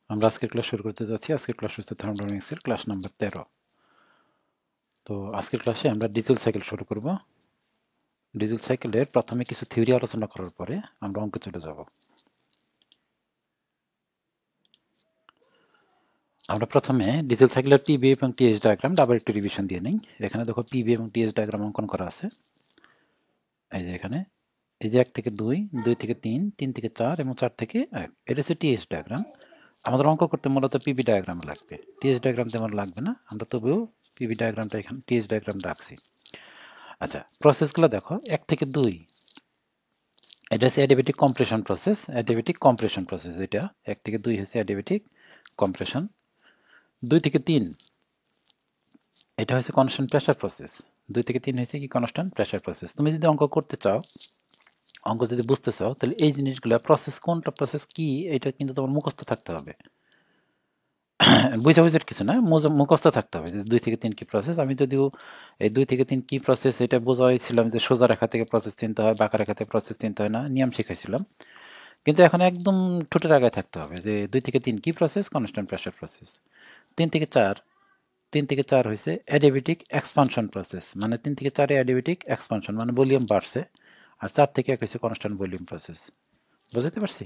আমরা আজকের ক্লাস শুরু করতে যাচ্ছি। আজকের ক্লাস হচ্ছে থার্মোডাইনামিক্সের ক্লাস নাম্বার 13। তো আজকের ক্লাসে আমরা ডিজেল সাইকেল শুরু করব। ডিজেল সাইকেলের প্রথমে কিছু থিওরি আলোচনা করার পরে আমরা অঙ্কে চলে যাব। আমরা প্রথমে ডিজেল সাইকেলের পিবি এবং টিএস ডায়াগ্রাম আবার একটু রিভিশন দিয়ে নিই। এখানে দেখো পিবি এবং টিএস ডায়াগ্রাম অঙ্কন করা আছে। এই যে এখানে এই যে 1 থেকে 2, 2 থেকে 3, 3 থেকে 4 এবং 4 থেকে 1, এটা হচ্ছে টিএস ডায়াগ্রাম। আমাদের অঙ্ক করতে মূলত পিবি ডায়াগ্রাম লাগবে, টিএস ডায়াগ্রাম তেমন লাগবে না। আমরা তবুও পিবি ডায়াগ্রামটা এখানে টিএস ডায়াগ্রাম রাখছি। আচ্ছা, প্রসেসগুলো দেখো 1 থেকে 2, এটা হচ্ছে অ্যাডিবেটিক কম্প্রেশন প্রসেস। অ্যাডিবেটিক কম্প্রেশন প্রসেস এটা 1 থেকে 2 হচ্ছে অ্যাডিবেটিক কম্প্রেশন। 2 থেকে 3 এটা হচ্ছে কনস্ট্যান্ট প্রেসার প্রসেস। 2 থেকে 3 হচ্ছে কি কনস্ট্যান্ট প্রেসার প্রসেস। তুমি যদি অঙ্ক করতে চাও, অঙ্ক যদি বুঝতে চাও, তাহলে এই জিনিসগুলো প্রসেস কোনটা প্রসেস কি এটা কিন্তু তোমার মুখস্থ থাকতে হবে। বুঝাবুঝির কিছু না, মুখস্থ থাকতে হবে যে 2 থেকে 3 কি প্রসেস। আমি যদিও এই 2 থেকে 3 কি প্রসেস এটা বোঝাইছিলাম যে সোজা রেখা থেকে প্রসেস চিনতে হয়, বাঁকা রেখা থেকে প্রসেস চিনতে হয় না, নিয়ম শিখাইছিলাম। কিন্তু এখন একদম ঠোঁটের আগায় থাকতে হবে যে 2 থেকে 3 কি প্রসেস, কনস্ট্যান্ট প্রেসার প্রসেস। 3 থেকে 4, 3 থেকে 4 হয়েছে অ্যাডিবেটিক এক্সপানশন প্রসেস, মানে 3 থেকে 4 অ্যাডিবেটিক এক্সপানশন মানে ভলিউম বাড়ছে। আর 4 থেকে 1 হয়েছে কনস্ট্যান্ট ভলিউম প্রসেস। বুঝতে পারছি?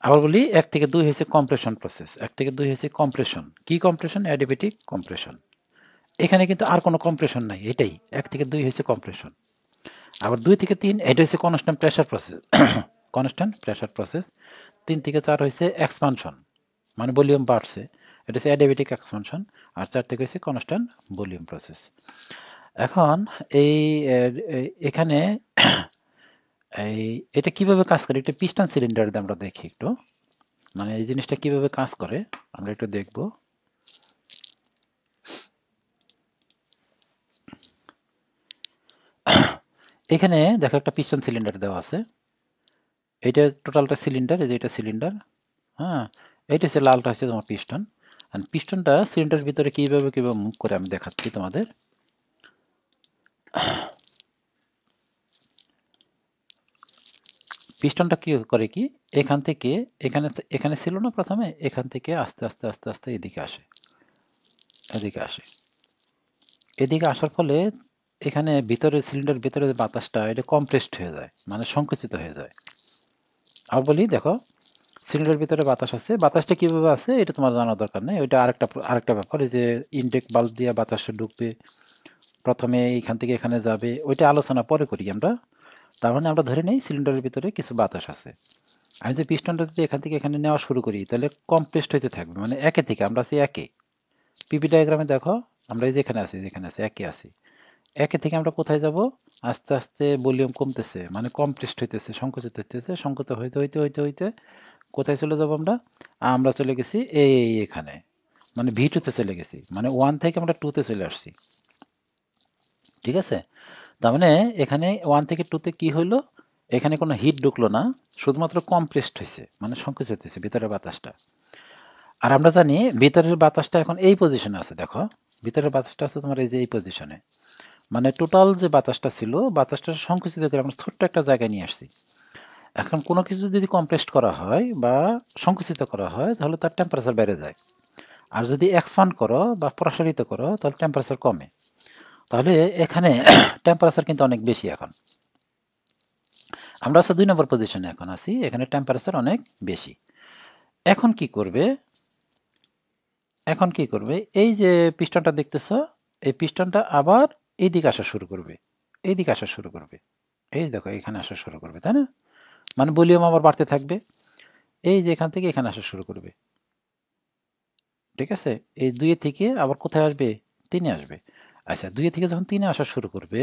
আবার বলি 1 থেকে 2 হয়েছে কম্প্রেশন প্রসেস। 1 থেকে 2 হয়েছে কম্প্রেশন। কি কম্প্রেশন? অ্যাডিবেটিক কম্প্রেশন। এখানে কিন্তু আর কোনো কম্প্রেশন নাই, এটাই 1 থেকে 2 হয়েছে কম্প্রেশন। আবার 2 থেকে 3 এটা হচ্ছে constant pressure process. Constant pressure process. 3 থেকে 4 হয়েছে এক্সপানশন, মানে ভলিউম বাড়ছে, এটা হচ্ছে অ্যাডিবেটিক এক্সপানশন। আর 4 থেকে হচ্ছে কনস্ট্যান্ট ভলিউম প্রসেস। এখন এই এখানে এই এটা কিভাবে কাজ করে, এটা পিস্টন সিলিন্ডার দিয়ে আমরা দেখি একটু, মানে এই জিনিসটা কিভাবে কাজ করে আমরা একটু দেখব। এখানে দেখো একটা পিস্টন সিলিন্ডার দেওয়া আছে। এটা টোটালটা সিলিন্ডার, এই যে এটা সিলিন্ডার। হ্যাঁ, এইটা হচ্ছে লালটা হচ্ছে তোমার পিস্টন। আর পিস্টনটা সিলিন্ডারের ভিতরে কিভাবে মুভ করে আমি দেখাচ্ছি তোমাদের। পিস্টনটা কি করে কি, এখান থেকে এখানে এখানে ছিল না প্রথমে, এখান থেকে আস্তে আস্তে আস্তে আস্তে এদিকে আসে, এদিকে আসে। এদিকে আসার ফলে এখানে ভিতরে সিলিন্ডার ভিতরে বাতাসটা এটা কম্প্রেসড হয়ে যায়, মানে সংকুচিত হয়ে যায়। আর বলি দেখো, সিলিন্ডারের ভিতরে বাতাস আছে, বাতাসটা কিভাবে আছে এটা তোমার জানার দরকার নেই, ওইটা আরেকটা ব্যাপার। এই যে ইনটেক বাল্ব দিয়ে বাতাসটা ঢুকবে, প্রথমে এইখান থেকে এখানে যাবে, ওইটা আলোচনা পরে করি আমরা। তার মানে আমরা ধরে নেই সিলিন্ডারের ভিতরে কিছু বাতাস আছে। আমি যে পিস্টনটা যদি এখান থেকে এখানে নেওয়া শুরু করি, তাহলে কমপ্রেসড হইতে থাকবে, মানে একে থেকে আমরা আছি একে। পিপি ডায়াগ্রামে দেখো আমরা এই যে এখানে আছি, যেখানে আছি একে আছি, একে থেকে আমরা কোথায় যাব, আস্তে আস্তে ভলিউম কমতেছে, মানে কমপ্রেসড হইতেছে, সংকুচিত হইতেছে, সংকুচিত হইতে হইতে হইতে হইতে কোথায় চলে যাব আমরা, আমরা চলে গেছি এখানে, মানে V2 তে চলে গেছি, মানে 1 থেকে আমরা 2 তে চলে আসছি। ঠিক আছে? তার মানে এখানে 1 থেকে 2 তে কি হইলো, এখানে কোনো হিট ঢুকলো না, শুধুমাত্র কমপ্রেসড হয়েছে, মানে সংকুচিত হয়েছে ভিতরের বাতাসটা। আর আমরা জানি ভিতরের বাতাসটা এখন এই পজিশনে আছে, দেখো ভিতরের বাতাসটা আছে তোমার এই যে এই পজিশনে, মানে টোটাল যে বাতাসটা ছিল, বাতাসটা সংকুচিত করে আমরা ছোট্ট একটা জায়গায় নিয়ে আসছি। এখন কোনো কিছু যদি কম্প্রেসড করা হয় বা সংকুচিত করা হয়, তাহলে তার টেম্পারেচার বেড়ে যায়। আর যদি এক্সপান্ড করো বা প্রসারিত করো, তাহলে টেম্পারেচার কমে। তাহলে এখানে টেম্পারেচার কিন্তু অনেক বেশি এখন। আমরা 2 নম্বর পজিশনে এখন আছি, এখানে টেম্পারেচার অনেক বেশি। এখন কি করবে, এখন কি করবে, এই যে পিস্টনটা দেখতেছ, এই পিস্টনটা আবার এই দিকে আসা শুরু করবে, এই দিকে আসা শুরু করবে, এই দেখো এখানে আসা শুরু করবে, তাই না? মানে ভলিউম আবার বাড়তে থাকবে, এই যে এখান থেকে এখানে আসা শুরু করবে। ঠিক আছে? এই 2 থেকে আবার কোথায় আসবে, 3 আসবে। আচ্ছা, 2 থেকে যখন 3 আসা শুরু করবে,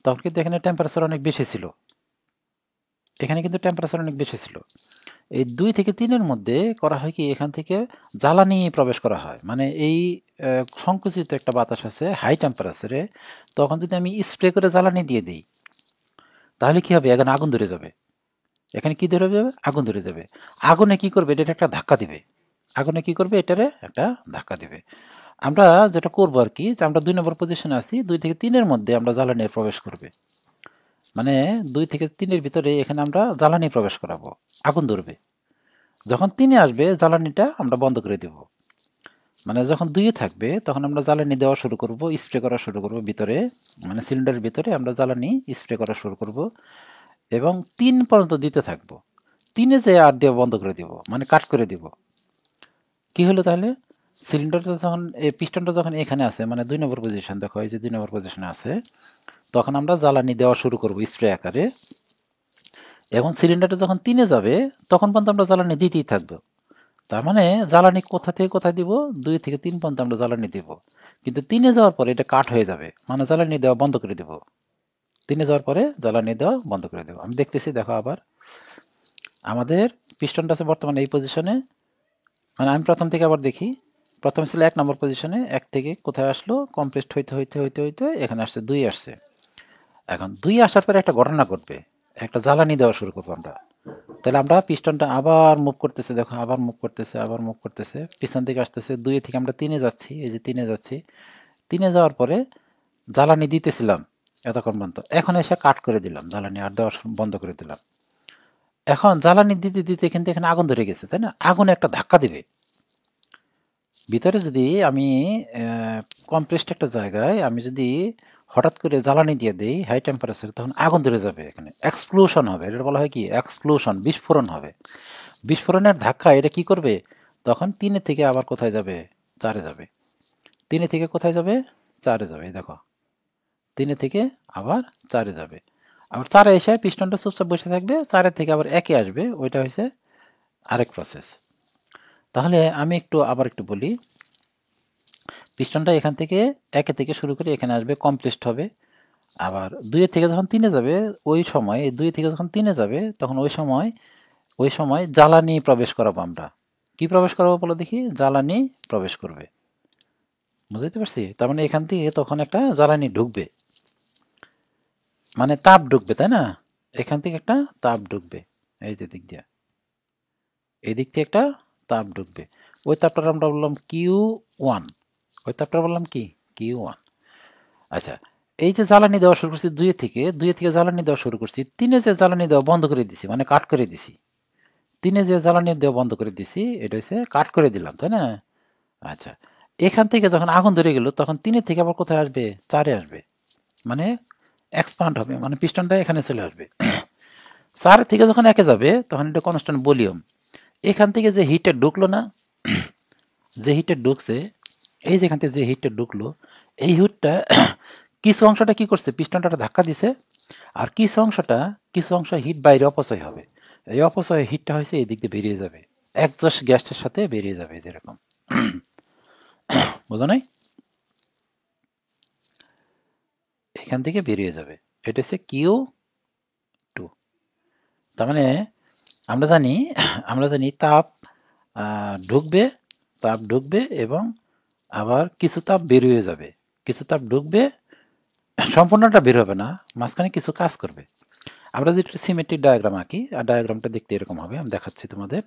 তখন কিন্তু এখানে টেম্পারেচার অনেক বেশি ছিল, এখানে কিন্তু টেম্পারেচার অনেক বেশি ছিল। এই 2 থেকে 3-এর মধ্যে করা হয় কি, এখান থেকে জ্বালানি প্রবেশ করা হয়, মানে এই সংকুচিত একটা বাতাস আছে হাই টেম্পারেচারে, তখন যদি আমি স্প্রে করে জ্বালানি দিয়ে দিই, তাহলে কি হবে, এখানে আগুন ধরে যাবে। এখানে কি ধরে যাবে, আগুন ধরে যাবে। আগুনে কি করবে, এটা একটা ধাক্কা দিবে, আগুনে কি করবে, এটারে একটা ধাক্কা দিবে। আমরা যেটা করবো আর কি, যে আমরা 2 নম্বর পজিশনে আছি, 2 থেকে 3-এর মধ্যে আমরা জ্বালানি প্রবেশ করবে, মানে 2 থেকে 3-এর ভিতরে এখানে আমরা জ্বালানি প্রবেশ করাবো, আগুন ধরবে। যখন 3-এ আসবে জ্বালানিটা আমরা বন্ধ করে দেব। মানে যখন 2-এ থাকবে তখন আমরা জ্বালানি দেওয়া শুরু করব, স্প্রে করা শুরু করব ভিতরে, মানে সিলিন্ডারের ভিতরে আমরা জ্বালানি স্প্রে করা শুরু করব এবং 3 পর্যন্ত দিতে থাকব। 3-এ যে আর দেওয়া বন্ধ করে দিব, মানে কাট করে দিব। কি হলো তাহলে? সিলিন্ডারটা যখন এই পিস্টনটা যখন এখানে আছে, মানে 2 নম্বর পজিশন, দেখো এই যে 2 নম্বর পজিশনে আছে, তখন আমরা জ্বালানি দেওয়া শুরু করব স্প্রে আকারে। এখন সিলিন্ডারটা যখন 3-এ যাবে তখন পর্যন্ত আমরা জ্বালানি দিতেই থাকবো। তার মানে জ্বালানি কোথা থেকে কোথায় দিব? 2 থেকে 3 পর্যন্ত আমরা জ্বালানি দিব। কিন্তু 3-এ যাওয়ার পরে এটা কাট হয়ে যাবে, মানে জ্বালানি দেওয়া বন্ধ করে দেব। 3-এ যাওয়ার পরে জ্বালানি দেওয়া বন্ধ করে দেব। আমি দেখতেছি, দেখো আবার আমাদের পিস্টনটা আছে বর্তমানে এই পজিশনে। মানে আমি প্রথম থেকে আবার দেখি, প্রথমে ছিল 1 নম্বর পজিশনে, 1 থেকে কোথায় আসলো? কমপ্রেসড হইতে হইতে হইতে হইতে এখানে আসছে 2 আসছে। এখন 2 আসার পরে একটা ঘটনা ঘটবে, একটা জ্বালানি দেওয়া শুরু করবো আমরা। তাহলে আমরা পিস্টনটা আবার মুভ করতেছে, দেখো আবার মুভ করতেছে, আবার মুভ করতেছে, পিছন থেকে আসতেছে। 2 থেকে আমরা 3-এ যাচ্ছি, এই যে 3-এ যাচ্ছি। 3-এ যাওয়ার পরে জ্বালানি দিতেছিলাম এতক্ষণ পর্যন্ত, এখন এসে কাট করে দিলাম, জ্বালানি আর দেওয়া বন্ধ করে দিলাম। এখন জ্বালানি দিতে দিতে কিন্তু এখানে আগুন ধরে গেছে, তাই না? আগুন একটা ধাক্কা দিবে ভিতরে। যদি আমি কমপ্রেসড একটা জায়গায় আমি যদি হঠাৎ করে জ্বালানি দিয়ে দিই হাই টেম্পারেচার, তখন আগুন ধরে যাবে, এখানে এক্সপ্লোশন হবে। এটা বলা হয় কি? এক্সপ্লোশন, বিস্ফোরণ হবে। বিস্ফোরণের ধাক্কা এটা কি করবে? তখন 3-এ থেকে আবার কোথায় যাবে? 4-এ যাবে। 3-এ থেকে কোথায় যাবে? 4-এ যাবে। দেখো 3-এ থেকে আবার 4-এ যাবে। আবার 4-এ এসে পিস্টনটা চুপচাপ বসে থাকবে। 4-এ থেকে আবার 1-এ আসবে, ওইটা হয়েছে আরেক প্রসেস। তাহলে আমি আবার একটু বলি। পিস্টনটা এখান থেকে 1-এ থেকে শুরু করে এখানে আসবে, কমপ্রেসড হবে। আবার 2-এ থেকে যখন 3-এ যাবে, ওই সময় 2 থেকে যখন 3-এ যাবে তখন ওই সময় জ্বালানি প্রবেশ করাবো আমরা। কি প্রবেশ করাবো বলো দেখি? জ্বালানি প্রবেশ করবে। বুঝতে পারছি? তার মানে এখান থেকে তখন একটা জ্বালানি ঢুকবে, মানে তাপ ঢুকবে, তাই না? এখান থেকে একটা তাপ ঢুকবে, এই যে দিক দিয়ে, এই দিক থেকে একটা তাপ ঢুকবে। ওই তাপটা আমরা বললাম Q1, ওই তাপটা বললাম কি? Q1। আচ্ছা, এই যে জ্বালানি দেওয়া শুরু করছি 2 থেকে জ্বালানি দেওয়া শুরু করছি, 3-এ যে জ্বালানি দেওয়া বন্ধ করে দিছি, মানে কাট করে দিছি। 3-এ যে জ্বালানি দেওয়া বন্ধ করে দিছি, এটা হচ্ছে কাট করে দিলাম, তাই না? আচ্ছা, এখান থেকে যখন আগুন ধরে গেল তখন 3-এ থেকে আবার কোথায় আসবে? 4-এ আসবে, মানে এক্সপান্ড হবে, মানে পিস্টনটা এখানে চলে আসবে। 4 থেকে যখন 1-এ যাবে তখন এটা কনস্ট্যান্ট ভলিউম। এখান থেকে যে হিটটা ঢুকলো না, যে হিটটা ঢুকছে, এই যেখান থেকে যে হিটটা ঢুকলো, এই হিটটা কিছু অংশটা কি করছে? পিস্টনটা ধাক্কা দিছে। আর কিছু অংশ হিট বাইরে অপচয় হবে। এই অপচয় হিটটা হয়েছে এই দিক দিয়ে বেরিয়ে যাবে, একজস্ট গ্যাসটার সাথে বেরিয়ে যাবে, যেরকম। বোঝো নাই? এখান থেকে বেরিয়ে যাবে, এটা হচ্ছে Q2। তার মানে আমরা জানি ঢুকবে, তাপ ঢুকবে এবং আবার কিছু তাপ বের হয়ে যাবে। কিছু তাপ ঢুকবে, সম্পূর্ণটা বের হবে না, মাঝখানে কিছু কাজ করবে। আমরা যদি একটা সিমেট্রিক ডায়াগ্রাম আঁকি, আর ডায়াগ্রামটা দেখতে এরকম হবে, আমি দেখাচ্ছি তোমাদের।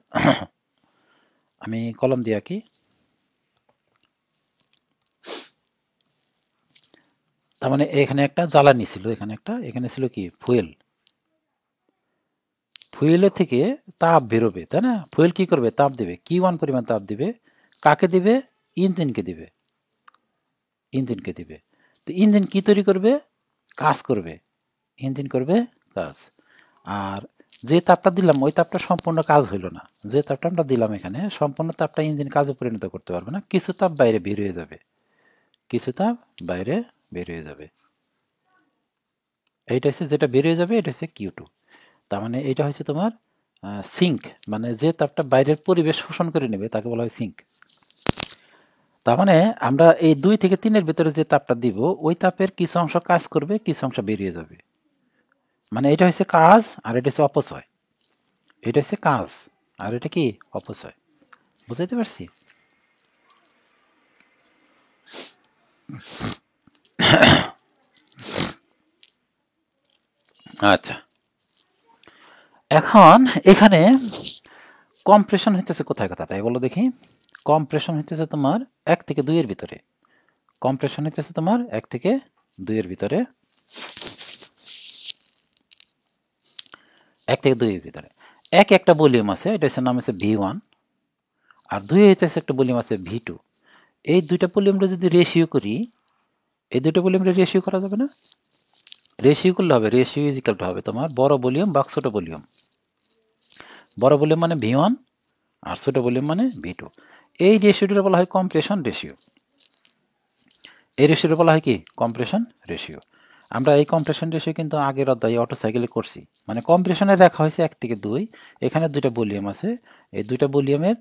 আমি কলম দিয়ে আঁকি। তার মানে এখানে একটা জ্বালানি ছিল, এখানে ছিল কি? ফুয়েল। ফুয়েলের থেকে তাপ বেরোবে, তাই না? ফুয়েল কি করবে? তাপ দেবে, Q1 পরিমাণ তাপ দিবে। কাকে দিবে? ইঞ্জিনকে দিবে, ইঞ্জিনকে দিবে। তো ইঞ্জিন কি তৈরি করবে? কাজ করবে, ইঞ্জিন করবে কাজ। আর যে তাপটা দিলাম ওই তাপটা সম্পূর্ণ কাজ হইল না। যে তাপটা আমরা দিলাম এখানে, সম্পূর্ণ তাপটা ইঞ্জিন কাজে পরিণত করতে পারবে না, কিছু তাপ বাইরে বের হয়ে যাবে, কিছু তাপ বাইরে বের হয়ে যাবে। এইটা হচ্ছে যেটা বের হয়ে যাবে, এটা হচ্ছে Q2। তার মানে এটা হচ্ছে তোমার সিঙ্ক, মানে যে তাপটা বাইরের পরিবেশ শোষণ করে নেবে তাকে বলা হয় সিঙ্ক। তার মানে আমরা এই 2 থেকে 3-এর ভিতরে যে তাপটা দিব, ওই তাপের কিছু অংশ কাজ করবে, কিছু অংশ বেরিয়ে যাবে। মানে এটা হচ্ছে কাজ আর এটা হচ্ছে অপচয়। এটা হচ্ছে কাজ আর এটা কি? অপচয়। বুঝাইতে পারছি? আচ্ছা, এখন এখানে কম্প্রেশন হইতেছে কোথায় কথা, তাই বলো দেখি? কম্প্রেশন হইতেছে তোমার 1 থেকে 2 এর ভিতরে। কম্প্রেশন হইতেছে তোমার 1 থেকে 2 এর ভিতরে, 1 থেকে 2 এর ভিতরে। একটা ভলিউম আছে, এটা হচ্ছে নাম হচ্ছে V1, আর 2 হইতেছে একটা ভলিউম আছে V2। এই দুইটা ভলিউমটা যদি রেশিও করি, এই দুটো ভলিউমটা রেশিও করা যাবে না? রেশিও করলে হবে, রেশিও ইজ ইকুয়াল টু হবে তোমার বড় ভলিউম বা ছোট ভলিউম। বড় ভলিউম মানে V1 আর ছোট ভলিউম মানে V2। এই রেশিওটা বলা হয় কম্প্রেশন রেশিও। এই রেশিওটা বলা হয় কি? Compression ratio. আমরা এই কম্প্রেশন রেশিও কিন্তু আগের অধ্যায়ে অটো সাইকেলে করছি। মানে কম্প্রেশনে দেখা হয়েছে 1 থেকে 2, এখানে দুইটা ভলিউম আছে, এই দুইটা ভলিউমের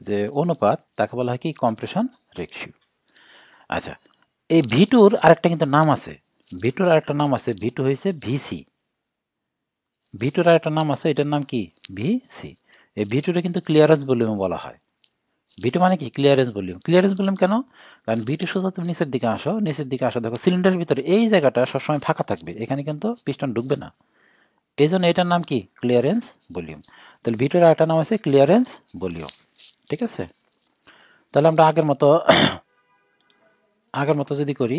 যে অনুপাত তাকে বলা হয় কি? Compression ratio. আচ্ছা, এই V2-র আরেকটা কিন্তু নাম আছে, V2-র আরেকটা নাম আছে, V2 হয়েছে ভিসি। V2-র আরেকটা নাম আছে, এটার নাম কি? ভিসি। এই V2-টা কিন্তু ক্লিয়ারেন্স ভলিউম বলা হয়। V2 মানে কি? Clearance volume. ক্লিয়ারেন্স ভলিউম কেন? কারণ V2 সোজা তুমি নিচের দিকে আসো, নিচের দিকে আসো, দেখো সিলিন্ডারের ভিতরে এই জায়গাটা সবসময় ফাঁকা থাকবে, এখানে কিন্তু পিস্টন ঢুকবে না। এই জন্য এটার নাম কি? Clearance volume. তাহলে V2-র আরেকটা নাম আছে ক্লিয়ারেন্স ভলিউম। ঠিক আছে? তাহলে আমরা আগের মতো যদি করি,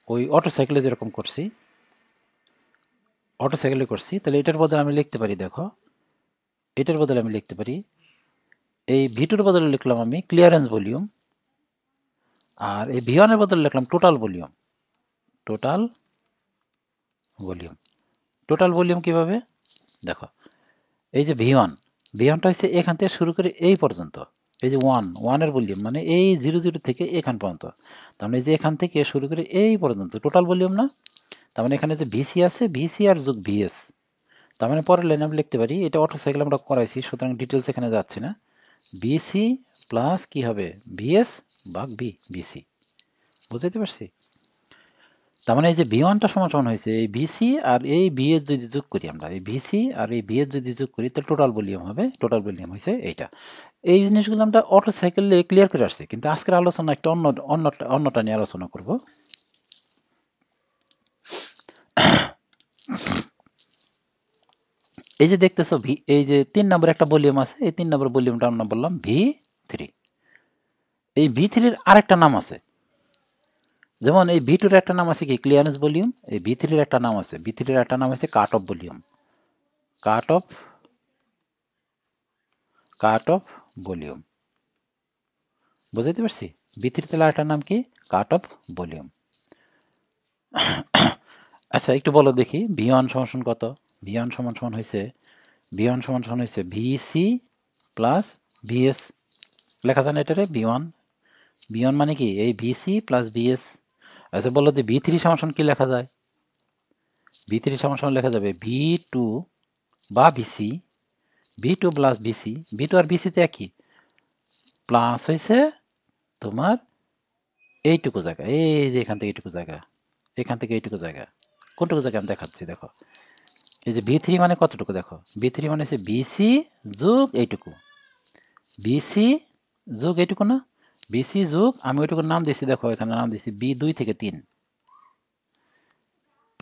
ওই অটো সাইকেলে যেরকম করছি, অটো সাইকেলে করছি, তাহলে এটার বদলে আমি লিখতে পারি, দেখো এটার বদলে আমি লিখতে পারি, এই V2-র বদলে লিখলাম আমি ক্লিয়ারেন্স ভলিউম, আর এই V1-এর বদলে লিখলাম total volume. Total volume. Total volume কিভাবে? দেখো, এই যে V1টা হচ্ছে এখান থেকে শুরু করে এই পর্যন্ত, এই যে 1-এর ভলিউম মানে এই 0 থেকে এখান পর্যন্ত, তার মানে এই যে এখান থেকে শুরু করে এই পর্যন্ত টোটাল ভলিউম না? তার মানে এখানে যে ভিসি আছে, ভিসি আর যোগ ভিএস, তার মানে পরের লাইনে আমরা লিখতে পারি, এটা অটো সাইকেল আমরা করাইছি সুতরাং ডিটেলস এখানে যাচ্ছে না, বিসি প্লাস কি হবে? ভিএস ভাগ ভিসি। বুঝতে পারছি? তার মানে এই যে V1টা সমান হয়েছে এই ভিসি আর এই ভিএস যদি যোগ করি, আমরা এই ভিসি আর এই ভিএস যদি যোগ করি, তাহলে টোটাল ভলিউম হবে। টোটাল ভলিউম হয়েছে এইটা। এই জিনিসগুলো আমরা অটো সাইকেলে ক্লিয়ার করে আসছি, কিন্তু আজকের আলোচনা একটা অন্যটা নিয়ে আলোচনা করব। এই যে দেখতেছো এই যে 3 নম্বর একটা ভলিউম আছে, এই 3 নম্বর ভলিউমটা আমরা বললাম V3। এই V3-র আরেকটা নাম আছে, যেমন এই V2-র একটা নাম আছে কি? Clearance volume. এই V3-র একটা নাম আছে, V3-র একটা নাম আছে কাট off volume. Cut off volume. বুঝতে পারছি? V3 তাহলে আরেকটার নাম কি? কাট অফ ভলিউম। আচ্ছা, একটু বলো দেখি V1 সমান কত? V1 সমান হয়েছে ভিসি প্লাস ভিএস। লেখা যায় না এটারে? V1 মানে কি? এই ভিসি প্লাস ভিএস। আচ্ছা বলো যে V3 সমান কি লেখা যায়? V3 সমান লেখা যাবে V2 বা VC, V2 plus VC. V2 আর ভিসিতে একই, প্লাস হয়েছে তোমার এইটুকু জায়গা, এই যে এখান থেকে এইটুকু জায়গা, এখান থেকে এইটুকু জায়গা। কোনটুকু জায়গা আমি দেখাচ্ছি, দেখো এই যে V3 মানে কতটুকু, দেখো V3 মানে হচ্ছে বিসি যোগ এইটুকু, বিসি যোগ এইটুকু না? বিসি যোগ আমি ওইটুকুর নাম দিচ্ছি, দেখো এখানে নাম দিচ্ছি B2 থেকে 3।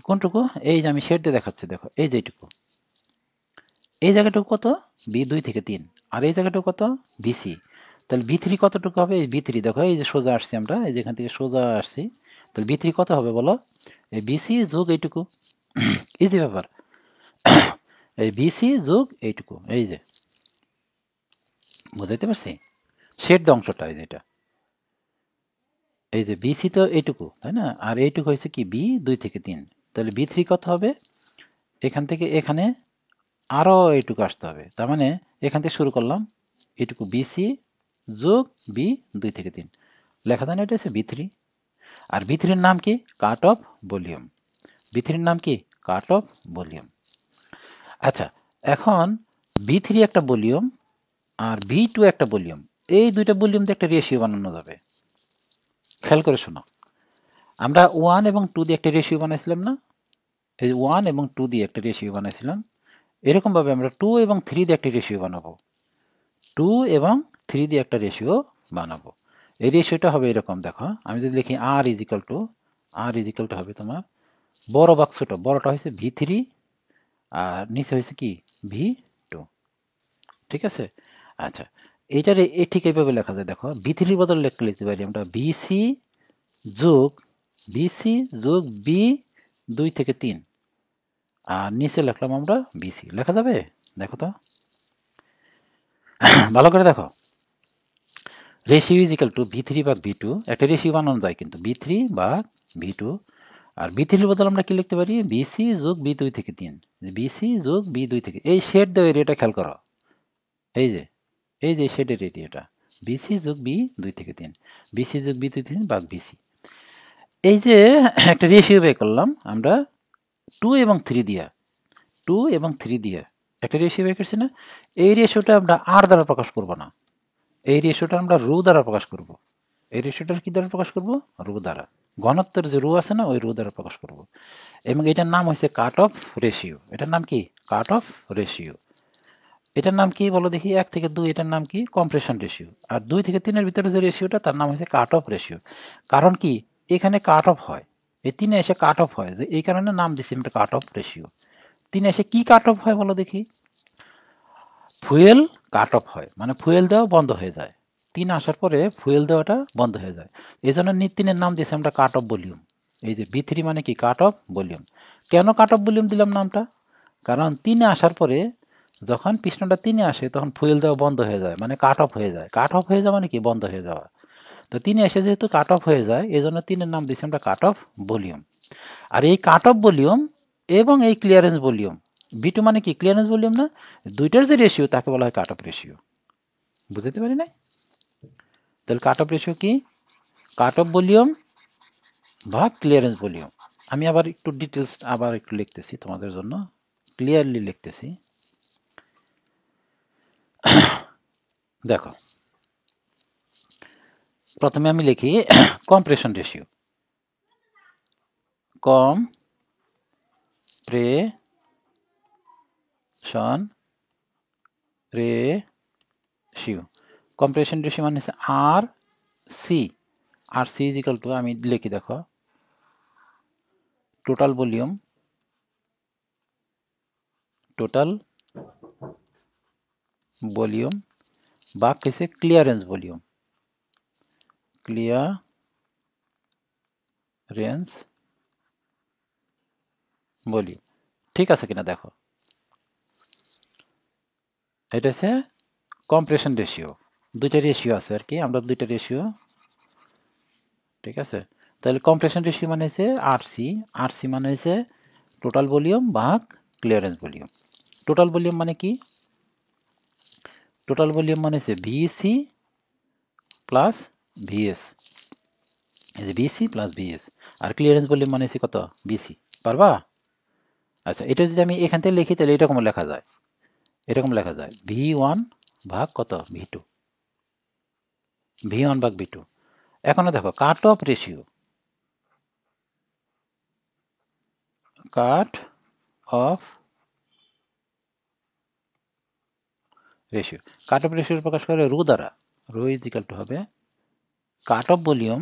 কোনটুকু? এই যে আমি শেড দিয়ে দেখাচ্ছি, দেখো এই যে এইটুকু, এই জায়গাটুকু কত? B2 থেকে 3। আর এই জায়গাটুকু কত? বিসি। তাহলে V3 কতটুকু হবে? এই V3 দেখো, এই যে সোজা আসছি আমরা, এই যে এখান থেকে সোজা আসছি, তাহলে V3 কত হবে বলো? এই বিসি যোগ এইটুকু। ইজি ব্যাপার। এই বিসি যোগ এইটুকু, এই যে বুঝাইতে পারছি? শেড অংশটা এই যে এটা, এই যে বিসি তো এইটুকু, তাই না? আর এইটুকু হয়েছে কি? B2 থেকে 3। তাহলে B3 কত হবে? এখান থেকে এখানে আরও এইটুকু আসতে হবে, তার মানে এখান থেকে শুরু করলাম, এইটুকু বিসি যোগ B2 থেকে 3 লেখা যায় না? এটা হচ্ছে V3। আর V3-র নাম কি? কাট অফ ভলিউম। V3-র নাম কি? কাট অফ ভলিউম। আচ্ছা, এখন V3 একটা ভলিউম আর V2 একটা ভলিউম, এই দুইটা ভলিউম দিয়ে একটা রেশিও বানানো যাবে। খেয়াল করে শোনো, আমরা 1 এবং 2 দিয়ে একটা রেশিও বানাইছিলাম না? এই 1 এবং 2 দিয়ে একটা রেশিও বানাইছিলাম, এরকমভাবে আমরা 2 এবং 3 দিয়ে একটা রেশিও বানাবো। 2 এবং 3 দিয়ে একটা রেশিও বানাবো। এই রেশিওটা হবে এরকম, দেখো আমি যদি লিখি R ইজ ইকাল টু হবে তোমার বড় ভাগ ছোট, বড়টা হয়েছে V3 আর নিচে হয়েছে কি? V2। ঠিক আছে? আচ্ছা, এইটারে ঠিক এইভাবে লেখা যায়, দেখো V3-র বদলে লিখতে পারি আমরা বিসি যোগ B2 থেকে 3, আর নিচে লিখলাম আমরা বিসি। লেখা যাবে? দেখো তো, ভালো করে দেখো, ratio is equal two V3 ভাগ V2, একটা রেশিও বানানো যায় কিন্তু V3 ভাগ V2, আর B3 বদল আমরা কি লিখতে পারি, BC যোগ B2 থেকে 3, BC যোগ B2 থেকে, এই শেড দেওয়া এরিয়াটা খেয়াল করো, এই যে শেডের এরিয়াটা BC যোগ B2 থেকে 3, BC যোগ B2 থেকে 3 ভাগ BC। এই যে একটা রেশিও বের করলাম আমরা 2 এবং 3 দিয়া, 2 এবং 3 দিয়ে একটা রেশিও বের করছি না, এই রেশিওটা আমরা আর দ্বারা প্রকাশ করব না, এই রেশিওটা আমরা রো দ্বারা প্রকাশ করব। এই রেশিওটা কি দ্বারা প্রকাশ করব, রো দ্বারা, ঘনত্বের যে রো আছে না ওই রো দ্বারা প্রকাশ করব। এবং এটার নাম হচ্ছে কাট অফ রেশিও। এটার নাম কি, কাট অফ রেশিও। এটার নাম কি বলো দেখি, 1 থেকে 2 এটার নাম কি, কম্প্রেশন রেশিও। আর 2 থেকে 3 এর ভিতরে যে রেশিওটা তার নাম হচ্ছে কাট অফ রেশিও। কারণ কি, এখানে কাট অফ হয়, এই 3 এসে কাট অফ হয়, যে এই কারণে নাম দিচ্ছি আমরা কাট অফ রেশিও। 3 এসে কি কাট অফ হয় বলো দেখি, ফুয়েল কাট অফ হয়, মানে ফুয়েল দেওয়া বন্ধ হয়ে যায়। 3 আসার পরে ফুয়েল দেওয়াটা বন্ধ হয়ে যায়, এই জন্য 3-এর নাম দিয়েছে আমরা কাট অফ ভলিউম। এই যে B3 মানে কি, কাট অফ ভলিউম। কেন কাট অফ ভলিউম দিলাম নামটা, কারণ 3-এ আসার পরে যখন পিস্টনটা 3-এ আসে তখন ফুয়েল দেওয়া বন্ধ হয়ে যায়, মানে কাট অফ হয়ে যায়। কাট অফ হয়ে যাওয়া মানে কি, বন্ধ হয়ে যাওয়া। তো 3-এ এসে যেহেতু কাট অফ হয়ে যায়, এই জন্য 3-এর নাম দিয়েছি আমরা কাট অফ ভলিউম। আর এই কাট অফ ভলিউম এবং এই ক্লিয়ারেন্স ভলিউম, B2 মানে কি, ক্লিয়ারেন্স ভলিউম না, দুইটার যে রেশিও তাকে বলা হয় কাট অফ রেশিও। বুঝতে পারি না? তাহলে কাট অফ রেশিও কি, কাট অফ ভলিউম বা ক্লিয়ারেন্স ভলিউম। আমি আবার একটু ডিটেলস আবার একটু লিখতেছি তোমাদের জন্য, ক্লিয়ারলি লিখতেছি। দেখো, প্রথমে আমি লিখি compression ratio, compression ratio. Compression ratio মানে হচ্ছে R C, R C is equal to, আমি লিখি দেখো, টোটাল ভলিউম, বা কিসে, ক্লিয়ারেন্স ভলিউম, ক্লিয়ারেন্স ভলিউম। ঠিক আছে কিনা দেখো, এটা হচ্ছে কম্প্রেশন রেশিও। দুইটা রেশিও আছে আর কি, আমরা দুইটা রেশিও, ঠিক আছে। তাহলে কম্প্রেশন রেশিও মানে হচ্ছে আর সি মানে হচ্ছে টোটাল ভলিউম ভাগ ক্লিয়ারেন্স ভলিউম। টোটাল ভলিউম মানে কি, টোটাল ভলিউম মানে হচ্ছে ভিসি প্লাস ভিএস, এই যে ভিসি প্লাস ভিএস। আর ক্লিয়ারেন্স ভলিউম মানে হচ্ছে কত, বিসি। পারবা? আচ্ছা, এটা যদি আমি এখান থেকে লিখি তাহলে এরকম লেখা যায়, এরকম লেখা যায় V1 ভাগ কত, V2, V1 ভাগ V2। এখনো দেখো cut off ratio, cut off ratio, cut off ratio প্রকাশ করে রো দ্বারা, রো ইজ ইকাল টু হবে cut off volume,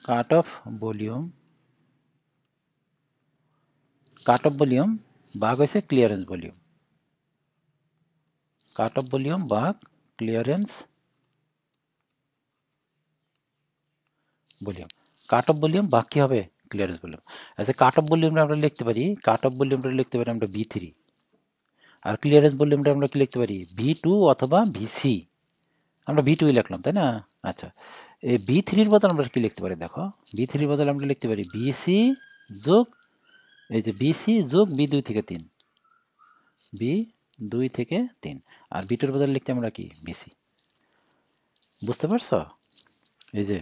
cut off volume, cut off volume ভাগ হয়েছে clearance volume, cut off volume ভাগ clearance volume. Cut off volume ভাগ কি হবে, ক্লিয়ারেন্স ভলিউম। আচ্ছা, কাট অফ ভলিউমটা আমরা লিখতে পারি, কাট অফ ভলিউমটা লিখতে পারি আমরা V3, আর ক্লিয়ারেন্স ভলিউমটা আমরা কি লিখতে পারি, V2 অথবা VC। আমরা V2 লিখলাম তাই না। আচ্ছা, এই B3-র বদলে আমরা কি লিখতে পারি দেখো, B3-র বদলে আমরা লিখতে পারি BC যোগ, এই যে BC যোগ B2 থেকে 3, B2 থেকে 3। আর B2-র বদলে লিখতে আমরা কি, BC। বুঝতে পারছো? এই যে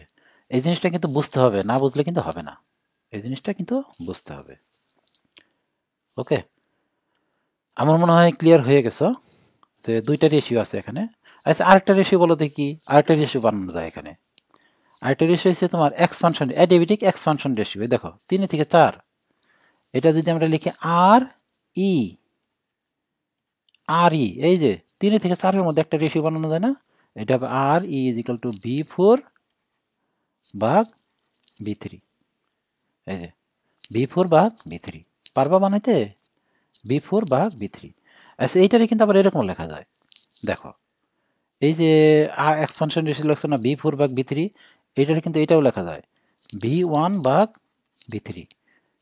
এই জিনিসটা কিন্তু বুঝতে হবে, না বুঝলে কিন্তু হবে না, এই জিনিসটা কিন্তু বুঝতে হবে। ওকে, আমার মনে হয় ক্লিয়ার হয়ে গেছো যে দুইটা রেশিও আছে এখানে। আচ্ছা, আরেকটা রেশিও বলো দেখি, আরেকটা রেশিও বানানো যায় এখানে। আরেকটা রেশিও হচ্ছে তোমার এক্সপানশন, অ্যাডিয়াবেটিক এক্সপানশন রেশিও। দেখো 3 থেকে 4, এটা যদি আমরা লিখি আর ই, এই যে 3 থেকে 4-এর মধ্যে একটা রেশিও বানানো যায় না, এটা হবে আর ই ইজ ইকাল টু V4 ভাগ V3। এই যে V4 ভাগ V3, পারবা বানাইতে, V4 ভাগ V3। আচ্ছা, এইটারে কিন্তু আবার এরকম লেখা যায়, দেখো এই যে এক্সপানশন রেশিও লাগছে না V4 ভাগ V3, এইটারে কিন্তু এটাও লেখা যায় V1 ভাগ V3।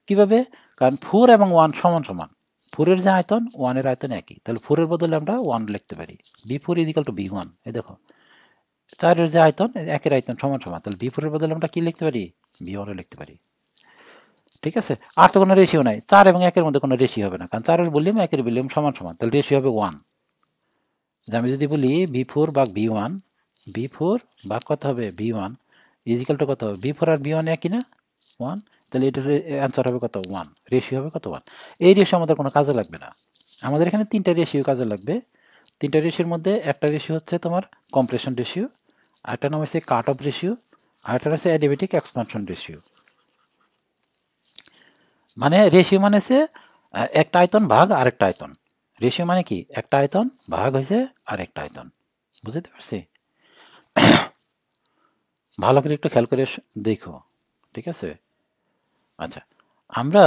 কিভাবে, কারণ 4 এবং 1 সমান সমান, ফোরের যে আয়তন ওয়ানের আয়তন একই, তাহলে ফোরের বদলে আমরা ওয়ান লিখতে পারি। বি4 ইজ ইকাল টু বি1। এই দেখো 4-এর যে আয়তন একের আয়তন সমান সমান, তাহলে বি4-এর বদলে আমরা কি লিখতে পারি? বি1 লিখতে পারি। ঠিক আছে, আর তো কোনো রেশিও নাই, 4 এবং 1-এর মধ্যে কোনো রেশিও হবে না, কারণ 4-এর ভলিউম 1-এর ভলিউম সমান সমান, তাহলে রেশিও হবে 1। যে আমি যদি বলি বি4 ভাগ বি1, বি4 ভাগ কত হবে? বি1 ইজ ইকাল টু কত? বি4 আর বি1 একই না? 1, তাহলে এটার অ্যান্সার হবে কত? 1। রেশিও হবে কত? 1। এই রেশিও আমাদের কোনো কাজে লাগবে না, আমাদের এখানে 3টা রেশিও কাজে লাগবে। 3টা রেশিওর মধ্যে একটা রেশিও হচ্ছে তোমার কম্প্রেশন রেশিও, আরেকটা নাম হচ্ছে কাট অফ রেশিও, আরেকটা হচ্ছে অ্যাডিবেটিক এক্সপানশন রেশিও। মানে রেশিও মানে হচ্ছে একটা আয়তন ভাগ আরেকটা আয়তন। রেশিও মানে কি? একটা আয়তন ভাগ হয়েছে আরেকটা আয়তন। বুঝতে পারছি? ভালো করে একটু খেয়াল করে দেখো, ঠিক আছে? আচ্ছা, আমরা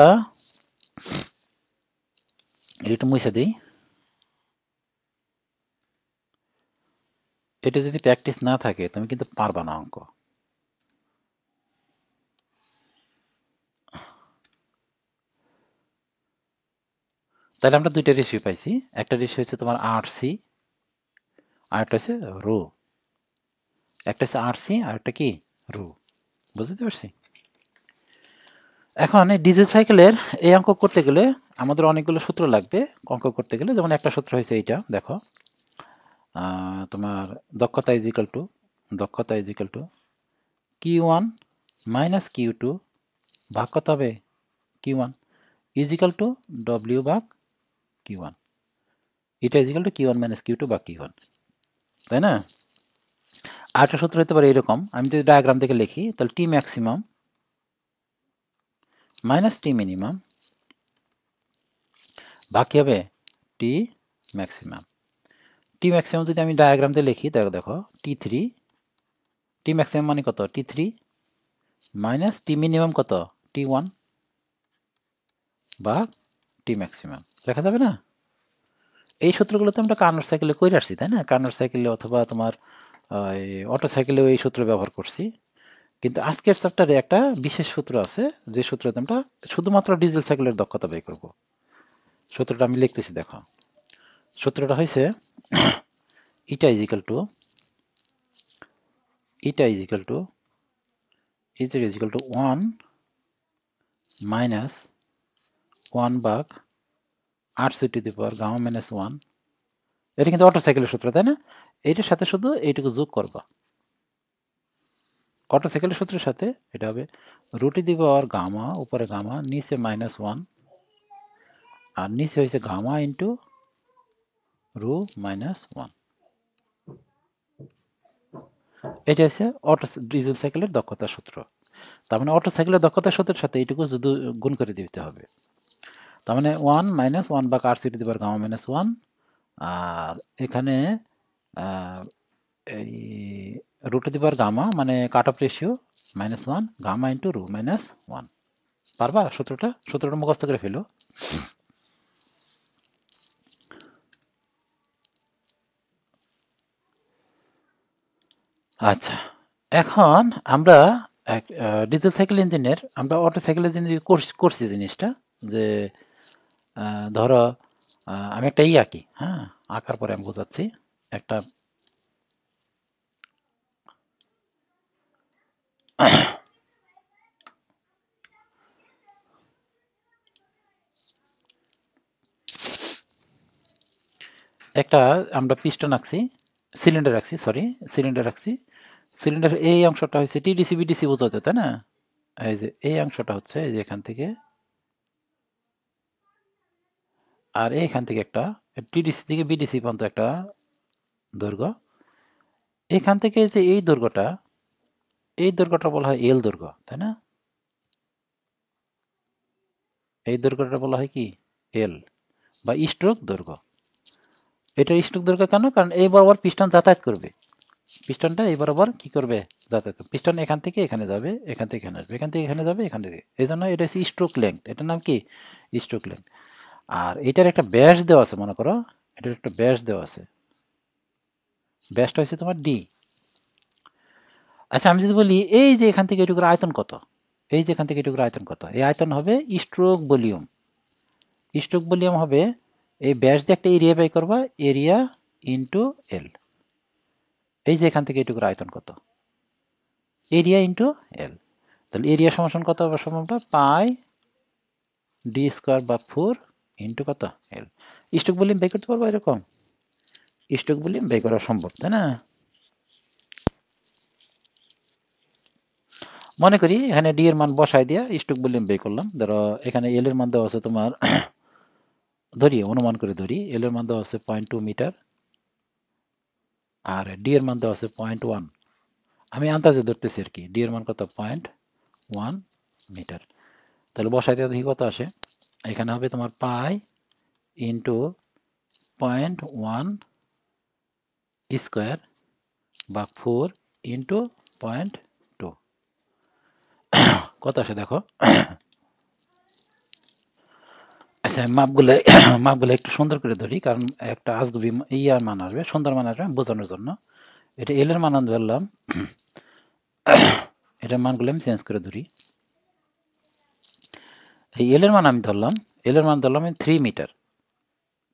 একটু মুছে দিই। এটা যদি প্র্যাকটিস না থাকে তুমি কিন্তু পারবা না অঙ্ক। তাহলে আমরা দুইটা রেশিও পাইছি, একটা রেশিও হচ্ছে তোমার আরসি, আরেকটা হচ্ছে রো। একটা হচ্ছে আরসি আর একটা কি? রো। বুঝতে পারছি? এখন এই ডিজেল সাইকেলের এই অঙ্ক করতে গেলে আমাদের অনেকগুলো সূত্র লাগবে অঙ্ক করতে গেলে। যেমন একটা সূত্র হয়েছে এইটা, দেখো তোমার দক্ষতা is equal two Q1 minus Q2 ভাগ কত হবে? Q1 is equal two W ভাগ Q1। এটা is equal two Q1 minus Q2 ভাগ Q1, তাই না? আরেকটা সূত্র হতে পারে এরকম, আমি যদি ডায়াগ্রাম থেকে লিখি তাহলে টি ম্যাক্সিমাম মাইনাস টি মিনিমাম ভাগ কি হবে? টি ম্যাক্সিমাম। টি ম্যাক্সিমাম যদি আমি ডায়াগ্রাম দিয়ে লিখি, দেখো T3, টি ম্যাক্সিমাম মানে কত? T3 মাইনাস টি মিনিমাম কত? T1 ভাগ টি ম্যাক্সিমাম। লেখা যাবে না? এই সূত্রগুলো তো আমরা কার্নোট সাইকেলে করে আসছি, তাই না? কার্নোট সাইকেলে অথবা তোমার অটো সাইকেলেও এই সূত্র ব্যবহার করছি। কিন্তু আজকের চ্যাপ্টারে একটা বিশেষ সূত্র আছে, যে সূত্রতে আমরা শুধুমাত্র ডিজেল সাইকেলের দক্ষতা ব্যয় করব। সূত্রটা আমি লিখতেছি, দেখো। সূত্রটা হয়েছে eta is equal to is equal to 1 minus 1 ভাগ RC to the power gamma minus 1। এটা কিন্তু অটো সাইকেলের সূত্র, তাই না? এইটার সাথে শুধু এইটুকু যোগ করবা। অটো সাইকেলের সূত্রের সাথে এটা হবে root to the power gamma, উপরে গামা, নিচে মাইনাস 1, আর নিচে হয়েছে গামা ইন্টু রু মাইনাস 1। এটা হচ্ছে অটো ডিজেল সাইকেলের দক্ষতার সূত্র। তার মানে অটো সাইকেলের দক্ষতার সূত্রের সাথে এইটুকু শুধু গুণ করে দিতে হবে। তার মানে 1 মাইনাস 1 ভাগ RC to the power gamma minus 1, আর এখানে এই root to the power gamma মানে cut off ratio minus 1, gamma into rho minus 1। পারবা সূত্রটা মুখস্থ করে ফেলো। আচ্ছা, এখন আমরা ডিজেল সাইকেল ইঞ্জিনের, আমরা অটো সাইকেল ইঞ্জিনের করছি জিনিসটা, যে ধরো আমি একটা আঁকি, হ্যাঁ, আঁকার পরে আমি বোঝাচ্ছি। একটা একটা আমরা পিস্টন আঁকছি, সিলিন্ডার আঁকছি। সিলিন্ডার এই অংশটা হচ্ছে টিডিসি বিডিসি বোঝাতে, তাই না? এই যে এই অংশটা হচ্ছে এই যে এখান থেকে, আর এইখান থেকে একটা টিডিসি থেকে বিডিসি পর্যন্ত একটা দৈর্ঘ্য। এখান থেকে যে এই দৈর্ঘ্যটা বলা হয় এল দৈর্ঘ্য, তাই না? এই দৈর্ঘ্যটা বলা হয় কি? এল বা স্ট্রোক দৈর্ঘ্য। এটা স্ট্রোক দৈর্ঘ্য কেন? কারণ এই বরাবর পিস্টন যাতায়াত করবে। পিস্টনটা এই বরাবর কি করবে? যাতায়াত করবে। পিস্টন এখান থেকে এখানে যাবে, এখান থেকে এখানে আসবে, এখান থেকে এখানে যাবে, এখান থেকে। এই জন্য এটা হচ্ছে স্ট্রোক লেংথ। এটার নাম কি? Stroke length. আর এটার একটা ব্যাস দেওয়া আছে, মনে করো এটার একটা ব্যাস দেওয়া আছে। ব্যাসটা হচ্ছে তোমার ডি। আচ্ছা, আমি যদি বলি এই যে এখান থেকে এটুকুর আয়তন কত, এই যে এখান থেকে এটুকুর আয়তন কত, এই আয়তন হবে স্ট্রোক ভলিউম। স্ট্রোক ভলিউম হবে এই ব্যাস দিয়ে একটা এরিয়া বাই করবা, এরিয়া ইন্টু এল। এই যে এখান থেকে এটুকুর আয়তন কত, এরিয়া ইন্টু এল। তাহলে এরিয়া সমান কত হবে, সমানটা পাই ডি স্কোয়ার বা 4 ইন্টু কত এল। স্ট্রোক ভলিউম বের করতে পারবো এরকম, স্ট্রোক ভলিউম বের করা সম্ভব, তাই না? মনে করি এখানে ডি এর মান বসাই দিয়া স্ট্রোক ভলিউম বের করলাম। ধরো এখানে এল এর মান দেওয়া আছে তোমার ধরি, অনুমান করে ধরি এল এর মান দেওয়া আছে 0.2 মিটার আর ডি এর মান দেওয়া আছে 0.1। আমি আন্দাজে ধরতেছি আর কি, ডি এর মান কত 0.1 মিটার। তাহলে বসাই দিয়ে দেখি কত আসে। এখানে হবে তোমার পাই ইন্টু 0.1 স্কোয়ার বা 4 ইন্টু 0.2। কত আসে দেখো। আচ্ছা মাপগুলো একটু সুন্দর করে ধরি, কারণ একটা আজগুবি ইয়ার মান আসবে, সুন্দর মান আসবে বোঝানোর জন্য। এটা এল এর মান ধরলাম, এটার মানগুলো আমি চেঞ্জ করে ধরি। এই এল এর মান আমি ধরলাম, এল এর মান ধরলাম আমি 3 মিটার,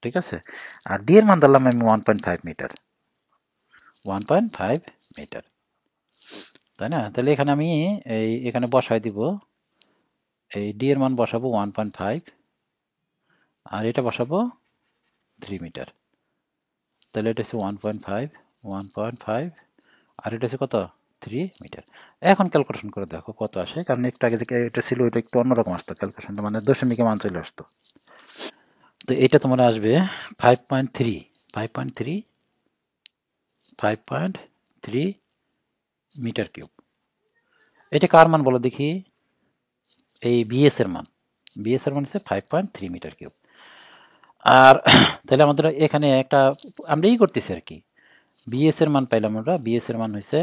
ঠিক আছে। আর ডি এর মান ধরলাম আমি 1.5 মিটার, 1.5 মিটার, তাই না? তাহলে এখানে আমি এখানে বসাই দিব, এই ডি এর মান বসাবো 1.5 আর এটা বসাবো 3 মিটার। তাহলে এটা হচ্ছে 1.5 আর এটা হচ্ছে কত 3 মিটার। এখন ক্যালকুলেশন করে দেখো কত আসে, কারণ একটু আগে যে এটা ছিল এটা একটু অন্যরকম আসতো ক্যালকুলেশনটা, মানে দশমিকে মান চলে আসতো। তো এটা তোমার আসবে 5.3 5.3 5.3 মিটার কিউব। এটা কার মান বলো দেখি, এই বিএস এর মান, বিএস এর মান হচ্ছে 5.3 মিটার কিউব। আর তাহলে আমাদের এখানে একটা আমরা করতেছি আর কি, বিএস এর মান পাইলাম আমরা, বিএস এর মান হয়েছে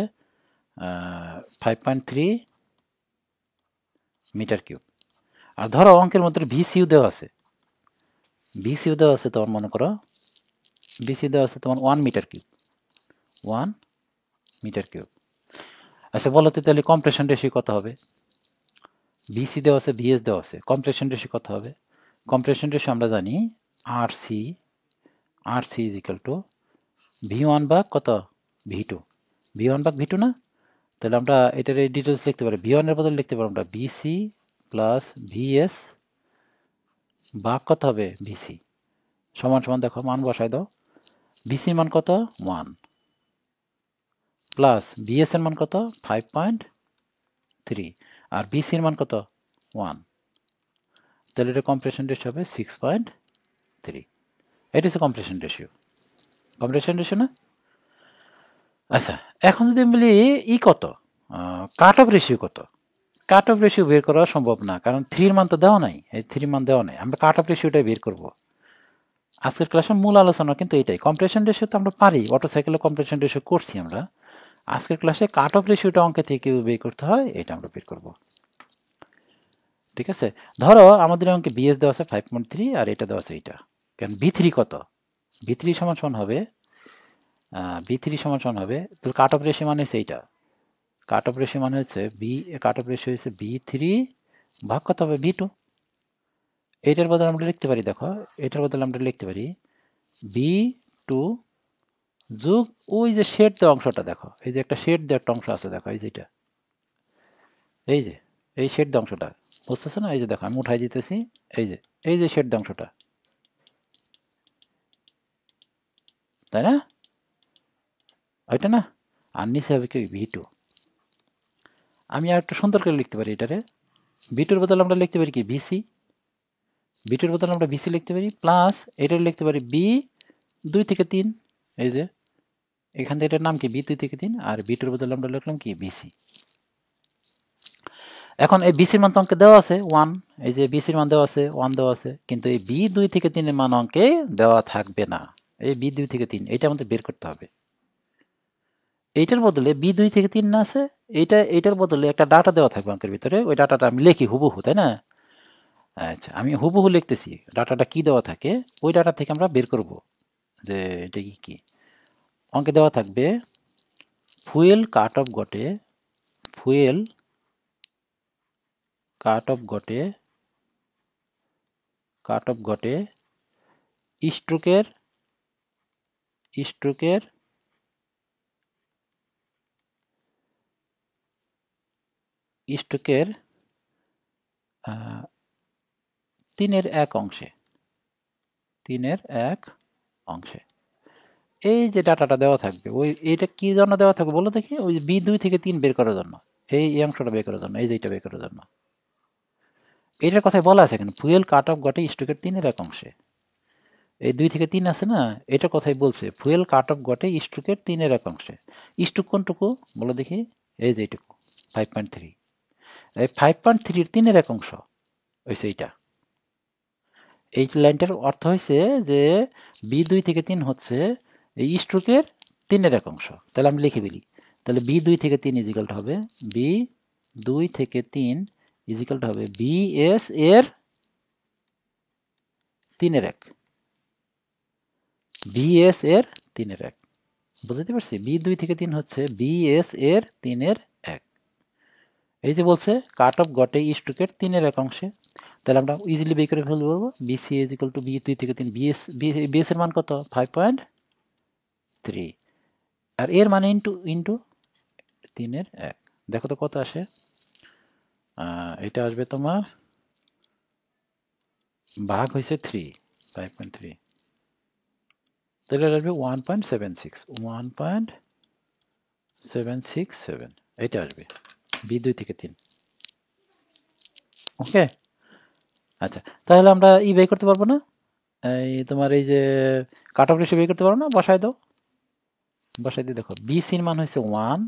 5.3 মিটার কিউব। আর ধরো অঙ্কের মধ্যে ভিসিউ দেওয়া আছে, ভিসিউ দেওয়া আছে তোমার, মনে করো ভিসিউ দেওয়া আছে তোমার 1 মিটার কিউব, 1 মিটার কিউব। আচ্ছা বলো তো তাহলে কম্প্রেশন রেশিও কত হবে? ভিসি দেওয়া আছে, ভিএস দেওয়া আছে, কম্প্রেশন রেশিও কত হবে? কম্প্রেশন রেশিও আমরা জানি RC, RC is equal to V1 ভাগ কত ভি2, ভি1 ভাগ ভি2 না? তাহলে আমরা এটার এই ডিটেলস লিখতে পারি, ভি1 এর বদলে লিখতে পারি আমরা বিসি প্লাস ভিএস ভাগ কত হবে ভিসি, সমান সমান দেখো মান বসাই দাও। বিসি মান কত 1 প্লাস ভিএস এর মান কত 5.3 আর বিসির মান কত 1, তাহলে এটা কম্প্রেশন রেশিও হবে 6.3। এটা হচ্ছে কম্প্রেশন রেশিও, কম্প্রেশন রেশিও না? আচ্ছা এখন যদি আমি বলি কত কাট অফ রেশিও কত, কাট অফ রেশিও বের করা সম্ভব না, কারণ 3 মান তো দেওয়া নাই, এই 3 মান দেওয়া নাই, আমরা কাট অফ রেশিওটাই বের করব। আজকের ক্লাসের মূল আলোচনা কিন্তু এটাই, কম্প্রেশন রেশিও তো আমরা পারি, অটো সাইকেলে কম্প্রেশন রেশিও করছি আমরা। আজকের ক্লাসে কাট অফ রেশিওটা অঙ্কে থেকে বের করতে হয়, এটা আমরা বের করব, ঠিক আছে। ধরো আমাদের অঙ্কে বিএস দেওয়া আছে 5.3 আর এটা দেওয়া আছে এইটা, কারণ বি3 কত, বি3 সমান সমান হবে বি3 সমান সমান হবে, তো কাট অফ রেশিও মানে হচ্ছে এইটা, কাট অফ রেশিও মানে হচ্ছে কাট অফ রেশিও হচ্ছে বি3 ভাগ কত হবে বি2। এটার বদলে আমরা লিখতে পারি, দেখো এটার বদলে আমরা লিখতে পারি বি2 যোগ ওই যে শেড দেওয়া অংশটা, দেখো এই যে একটা শেড দেওয়া একটা অংশ আছে, দেখো এই যেটা, এই যে এই শেড দেওয়া অংশটা বুঝতেছো না? এই যে দেখো আমি উঠাই দিতেছি, এই যে শেড দেওয়া অংশটা, তাই না? ওইটা না? আর নিচে হবে কি ভি2। আমি আর একটু সুন্দর করে লিখতে পারি এটারে, ভি2 বদলে আমরা লিখতে পারি কি ভিসি, ভি2 বদলে আমরা ভিসি লিখতে পারি, প্লাস এটার লিখতে পারি বি2 থেকে 3, এই যে এখান থেকে এটার নাম কি বি2 থেকে 3 আর ভি2 বদলে আমরা লিখলাম কি ভিসি। এখন এই বিসির মান তো অঙ্কে দেওয়া আছে 1, এই যে বিসির মান দেওয়া আছে 1 দেওয়া আছে, কিন্তু এই বি2 থেকে 3 এর মান অঙ্কে দেওয়া থাকবে না, এই বি2 থেকে 3 এটা আমাদের বের করতে হবে। এইটার বদলে বি2 থেকে 3 না আছে, এইটার বদলে একটা ডাটা দেওয়া থাকবে অঙ্কের ভিতরে, ওই ডাটাটা আমি লিখি হুবহু, তাই না? আচ্ছা আমি হুবহু লিখতেছি, ডাটাটা কি দেওয়া থাকে ওই ডাটা থেকে আমরা বের করব যে এটা কি অঙ্কে দেওয়া থাকবে। ফুয়েল কাট অফ ঘটে, ফুয়েল কাট অফ ঘটে কাট অফ ঘটে স্ট্রোকের তিনের এক অংশে এই যে ডাটাটা দেওয়া থাকবে ওই এইটা কি জন্য দেওয়া থাকবে বলো দেখি ওই B2 থেকে 3 বের করার জন্য এই অংশটা বের করার জন্য এই যে এটা বের করার জন্য এটার কথাই বলা আছে এখানে ফুয়েল কাট অফ ঘটে স্ট্রোকের 3-এর এক অংশে এই 2 থেকে 3 আছে না এটা কথাই বলছে ফুয়েল কাট অফ ঘটে স্ট্রোকের 3-এর এক অংশে স্ট্রোক কোনটুকু বলো দেখি এই যে এইটুকু 5.3 এই 5.3 এর 3-এর এক অংশ হইছে এইটা এই লাইনটার অর্থ হইছে যে B2 থেকে 3 হচ্ছে এই স্ট্রোকের 3-এর এক অংশ তাহলে আমি লিখে ফেলি তাহলে B2 থেকে 3 ইজিক্যাল হবে B2 থেকে 3 ইজিক্যাল হবে BS এর 3-এর এক BS এর 3-এর এক বুঝতে পারছি B2 থেকে 3 হচ্ছে BS এর 3-এর এক এই যে বলছে কাট অফ ঘটে স্ট্রোকের 3-এর এক অংশে তাহলে আমরা ইজিলি বের করে ফেলতে পারবো BC ইজিক্যাল টু B2 থেকে 3 BS এর মান কত 5.3 আর এর মানে ইনটু 3-এর এক দেখো তো কত আসে এটা আসবে তোমার ভাগ হয়েছে 3 5.3 তাহলে আসবে 1.767 এটা আসবে B2 থেকে 3 ওকে আচ্ছা তাহলে আমরা বের করতে পারবো না এই তোমার এই যে কাট অফ রেশিও বের করতে পারবো না বসাই দাও বসাই দিয়ে দেখো BC-র মান হয়েছে 1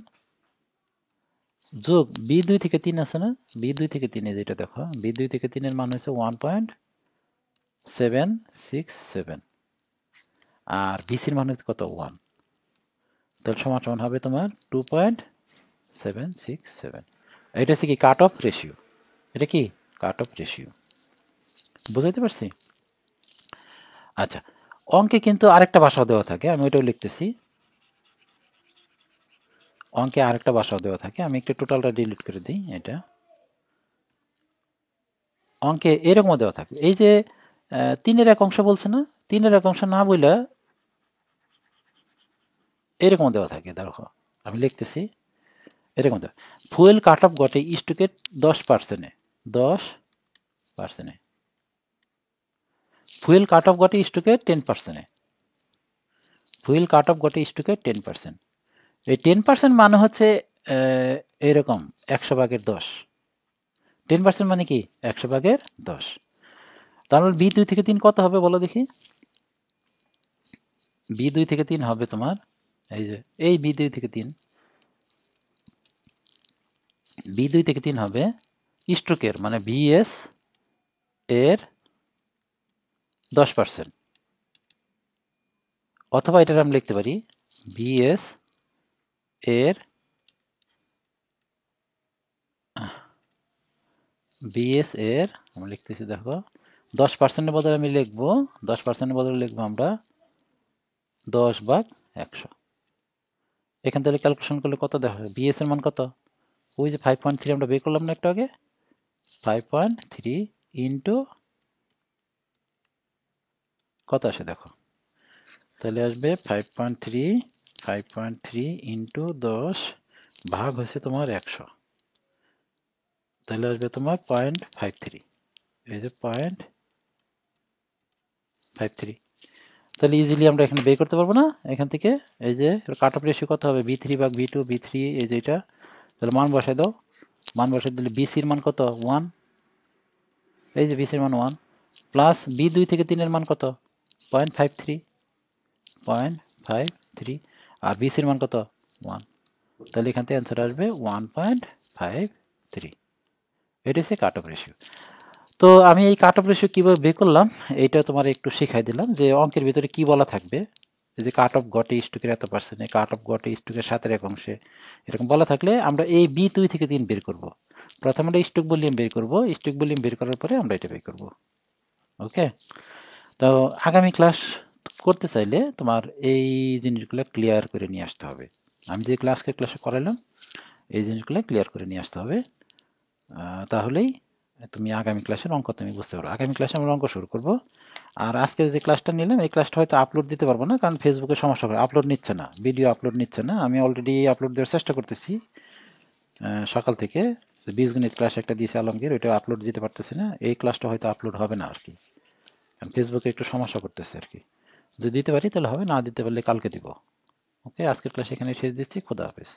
যোগ B2 থেকে 3 আছে না B2 থেকে 3 যেটা দেখো B2 থেকে 3-এর মান হয়েছে 1.767 আর BC-র মান হচ্ছে কত 1 তাহলে সমান হবে তোমার 2.767 এটা হচ্ছে কি কাট অফ রেশিও এটা কি কাট অফ রেশিও বুঝতে পারছি আচ্ছা অঙ্কে কিন্তু আরেকটা ভাষা দেওয়া থাকে আমি ওইটাও লিখতেছি অঙ্কে আরেকটা ভাষাও দেওয়া থাকে আমি একটু টোটালটা ডিলিট করে দিই এটা অঙ্কে এরকম দেওয়া থাকে এই যে 3-এর এক অংশ বলছে না 3-এর এক অংশ না বলে এরকম দেওয়া থাকে দেখো আমি লিখতেছি এরকম দেওয়া ফুয়েল কাট অফ ঘটে স্ট্রোকের 10% ফুয়েল কাট অফ ঘটে স্ট্রোকের 10% ফুয়েল কাট অফ ঘটে স্ট্রোকের 10% এই 10% মানে হচ্ছে এরকম 100 ভাগের 10 10% মানে কি 100 ভাগের 10 তাহলে B2 থেকে 3 কত হবে বলো দেখি B2 থেকে 3 হবে তোমার এই যে এই B2 থেকে 3 হবে স্ট্রোকের মানে BS এর 10% অথবা এটা আমি লিখতে পারি BS এর আমরা লিখতেছি দেখো 10%-এর বদলে আমি লিখবো 10%-এর বদলে লিখবো আমরা 10/100 এখান থেকে ক্যালকুলেশন করলে কত দেখা হবে BS এর মান কত ওই যে 5.3 আমরা বের করলাম না একটু আগে 5.3 ইন্টু কত আসে দেখো তাহলে আসবে 5.3 ইন্টু 10 ভাগ হচ্ছে তোমার 100 তাহলে আসবে তোমার 0.53 এই যে 0.53 তাহলে ইজিলি আমরা এখানে বের করতে পারবো না এখান থেকে এই যে কাট অফ রেশিও কত হবে B3 ভাগ B2 B3 এই যে এটা তাহলে মান বসাই দাও মান বসাই দিলে BC-র মান কত 1 এই যে BC-র মান 1 প্লাস B2 থেকে 3-এর মান কত 0.53 আর BC-র মান কত 1 তাহলে এখান থেকে অ্যান্সার আসবে 1.53 এটা হচ্ছে কাট অফ রেশিও তো আমি এই কাট অফ রেশিও কীভাবে বের করলাম এইটা তোমার একটু শেখাই দিলাম যে অঙ্কের ভিতরে কি বলা থাকবে যে কাট অফ ঘটে স্ট্রোকের এত পার্সেন্টে কাট অফ ঘটে স্ট্রোকের 7-এর এক অংশে এরকম বলা থাকলে আমরা এই B2 থেকে 3 বের করব প্রথমে আমরা স্ট্রোক ভলিউম বের করব স্ট্রোক ভলিউম বের করার পরে আমরা এটা বের করব ওকে তো আগামী ক্লাস করতে চাইলে তোমার এই জিনিসগুলো ক্লিয়ার করে নিয়ে আসতে হবে আমি যে ক্লাসে করালাম এই জিনিসগুলো ক্লিয়ার করে নিয়ে আসতে হবে তাহলেই তুমি আগামী ক্লাসের অঙ্ক তুমি বুঝতে পারো। আগামী ক্লাসে আমরা অঙ্ক শুরু করব। আর আজকের যে ক্লাসটা নিলাম এই ক্লাসটা হয়তো আপলোড দিতে পারবো না, কারণ ফেসবুকে সমস্যা করে, আপলোড নিচ্ছে না, ভিডিও আপলোড নিচ্ছে না। আমি অলরেডি আপলোড দেওয়ার চেষ্টা করতেছি সকাল থেকে। বীজগণিত ক্লাস একটা দিয়েছে আলমগীর, ওইটা আপলোড দিতে পারতেছি না। এই ক্লাসটা হয়তো আপলোড হবে না আর কি, কারণ ফেসবুকে একটু সমস্যা করতেছে আর কি। যদি দিতে পারি তাহলে হবে, না দিতে পারলে কালকে দিব। ওকে, আজকের ক্লাস এখানে শেষ দিচ্ছি। খোদা হাফেজ।